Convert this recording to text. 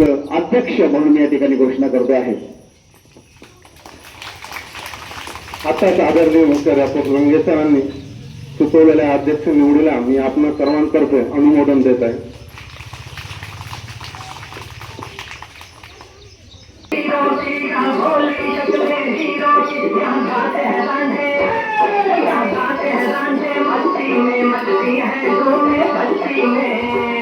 निवडणुकीचं अध्यक्ष म्हणून मी या ठिकाणी घोषणा करतो आहे. आताच आदरणीय मुख्याध्यापक रंगे सरांनी सुचवलेल्या अध्यक्ष निवडीला मी आपणा सर्वांतर्फे अनुमोदन देत आहे. मस्ती है